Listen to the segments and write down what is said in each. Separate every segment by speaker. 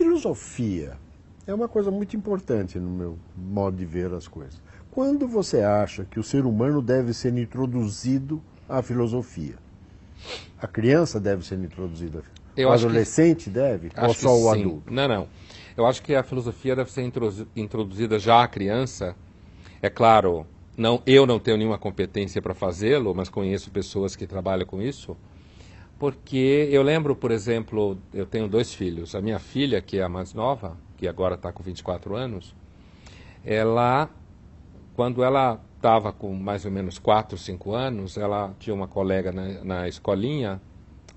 Speaker 1: filosofia é uma coisa muito importante no meu modo de ver as coisas. Quando você acha que o ser humano deve ser introduzido à filosofia? A criança deve ser introduzida? O adolescente deve? Ou só o adulto?
Speaker 2: Não. Eu acho que a filosofia deve ser introduzida já à criança. É claro, eu não tenho nenhuma competência para fazê-lo, mas conheço pessoas que trabalham com isso. Porque eu lembro, por exemplo, eu tenho 2 filhos. A minha filha, que é a mais nova, que agora está com 24 anos, quando ela estava com mais ou menos 4, 5 anos, ela tinha uma colega na escolinha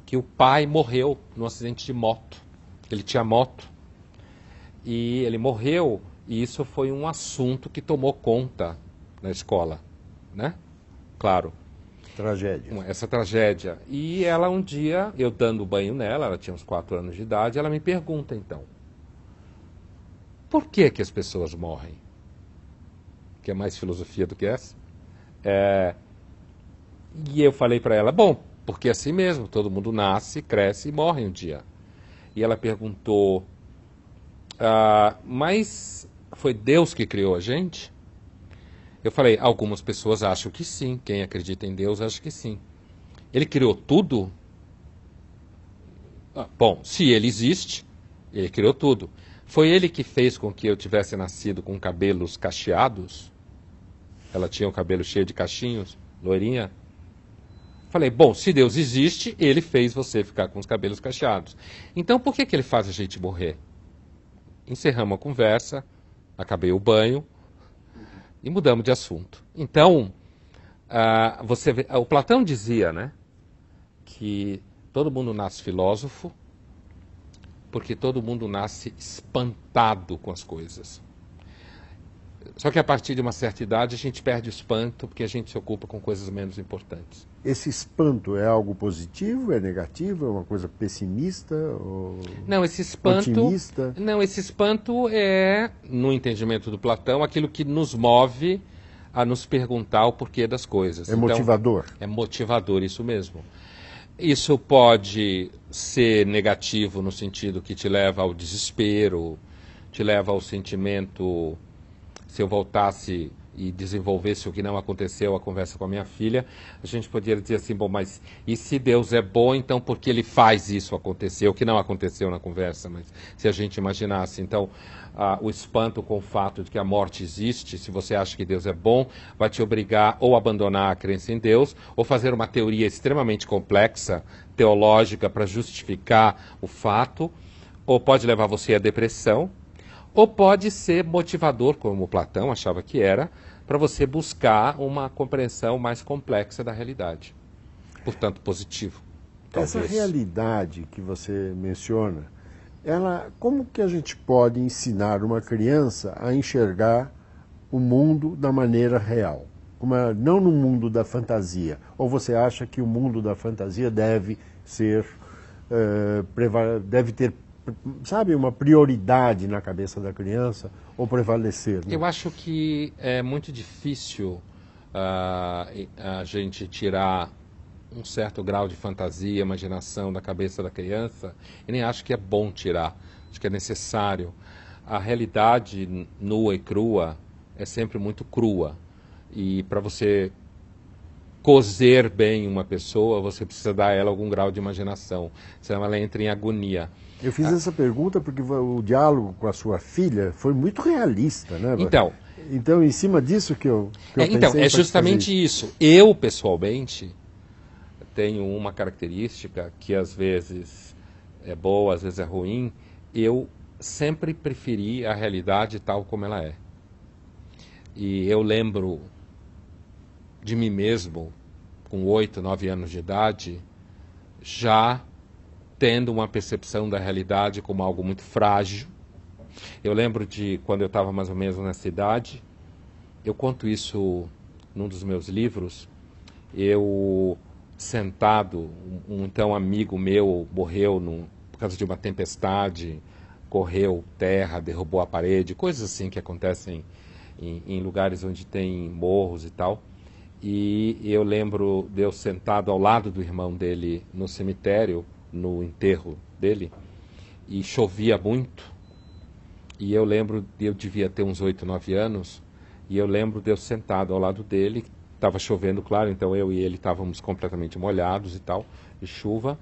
Speaker 2: que o pai morreu num acidente de moto. Ele tinha moto e ele morreu, e isso foi um assunto que tomou conta na escola, né? Claro.
Speaker 1: Tragédia.
Speaker 2: Essa tragédia. E ela um dia, eu dando banho nela, ela tinha uns 4 anos de idade, ela me pergunta então, por que que as pessoas morrem? Que é mais filosofia do que essa. E eu falei para ela, bom, porque é assim mesmo, todo mundo nasce, cresce e morre um dia. E ela perguntou, mas foi Deus que criou a gente? Eu falei, algumas pessoas acham que sim, quem acredita em Deus acha que sim. Ele criou tudo? Bom, se ele existe, ele criou tudo. Foi ele que fez com que eu tivesse nascido com cabelos cacheados? Ela tinha o cabelo cheio de cachinhos, loirinha. Falei, bom, se Deus existe, ele fez você ficar com os cabelos cacheados. Então por que que ele faz a gente morrer? Encerramos a conversa, acabei o banho e mudamos de assunto. Então, você vê, o Platão dizia, né, que todo mundo nasce filósofo porque todo mundo nasce espantado com as coisas. Só que a partir de uma certa idade a gente perde o espanto porque a gente se ocupa com coisas menos importantes.
Speaker 1: Esse espanto é algo positivo, é negativo, é uma coisa pessimista ou
Speaker 2: não, esse espanto,
Speaker 1: otimista?
Speaker 2: Não, esse espanto é, no entendimento do Platão, aquilo que nos move a nos perguntar o porquê das coisas.
Speaker 1: É motivador.
Speaker 2: É motivador, isso mesmo. Isso pode ser negativo no sentido que te leva ao desespero, te leva ao sentimento... Se eu voltasse e desenvolvesse o que não aconteceu, a conversa com a minha filha, a gente poderia dizer assim, bom, mas e se Deus é bom, então por que ele faz isso acontecer? O que não aconteceu na conversa, mas se a gente imaginasse. Então, o espanto com o fato de que a morte existe, se você acha que Deus é bom, vai te obrigar ou a abandonar a crença em Deus, ou fazer uma teoria extremamente complexa, teológica, para justificar o fato, ou pode levar você à depressão, ou pode ser motivador, como Platão achava que era, para você buscar uma compreensão mais complexa da realidade. Portanto, positivo. Talvez.
Speaker 1: Essa realidade que você menciona, como que a gente pode ensinar uma criança a enxergar o mundo da maneira real? Não no mundo da fantasia. Ou você acha que o mundo da fantasia deve ter, sabe, uma prioridade na cabeça da criança ou prevalecer? Né?
Speaker 2: Eu acho que é muito difícil a gente tirar um certo grau de fantasia, imaginação da cabeça da criança, e nem acho que é bom tirar, acho que é necessário. A realidade nua e crua é sempre muito crua, e para você cozer bem uma pessoa, você precisa dar a ela algum grau de imaginação, senão ela entra em agonia.
Speaker 1: Eu fiz essa pergunta porque o diálogo com a sua filha foi muito realista, né? Então em cima disso que eu pensei.
Speaker 2: Então, é justamente isso. Eu, pessoalmente, tenho uma característica que às vezes é boa, às vezes é ruim. Eu sempre preferi a realidade tal como ela é. E eu lembro de mim mesmo, com 8, 9 anos de idade, já tendo uma percepção da realidade como algo muito frágil. Eu lembro de quando eu estava mais ou menos nessa idade, eu conto isso num dos meus livros, eu sentado, um então amigo meu morreu por causa de uma tempestade, correu terra, derrubou a parede, coisas assim que acontecem em lugares onde tem morros e tal. E eu lembro de eu sentado ao lado do irmão dele no cemitério, no enterro dele, e chovia muito, E eu lembro, eu devia ter uns 8, 9 anos, e eu lembro de eu sentado ao lado dele, estava chovendo, claro, então eu e ele estávamos completamente molhados e tal, de chuva,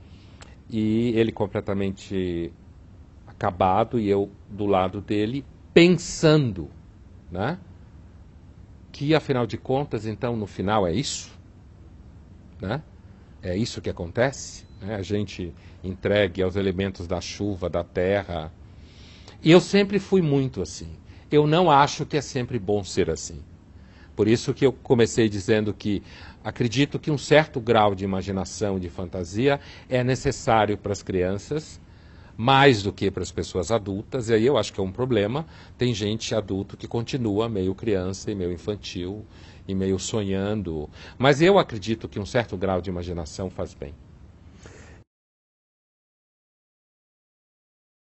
Speaker 2: e ele completamente acabado, e eu do lado dele, pensando, né? Que afinal de contas, então, no final é isso, né? É isso que acontece, né? A gente entregue aos elementos da chuva, da terra. E eu sempre fui muito assim. Eu não acho que é sempre bom ser assim. Por isso que eu comecei dizendo que acredito que um certo grau de imaginação, de fantasia, é necessário para as crianças, mais do que para as pessoas adultas, e aí eu acho que é um problema. Tem gente adulto que continua meio criança e meio infantil e meio sonhando. Mas eu acredito que um certo grau de imaginação faz bem.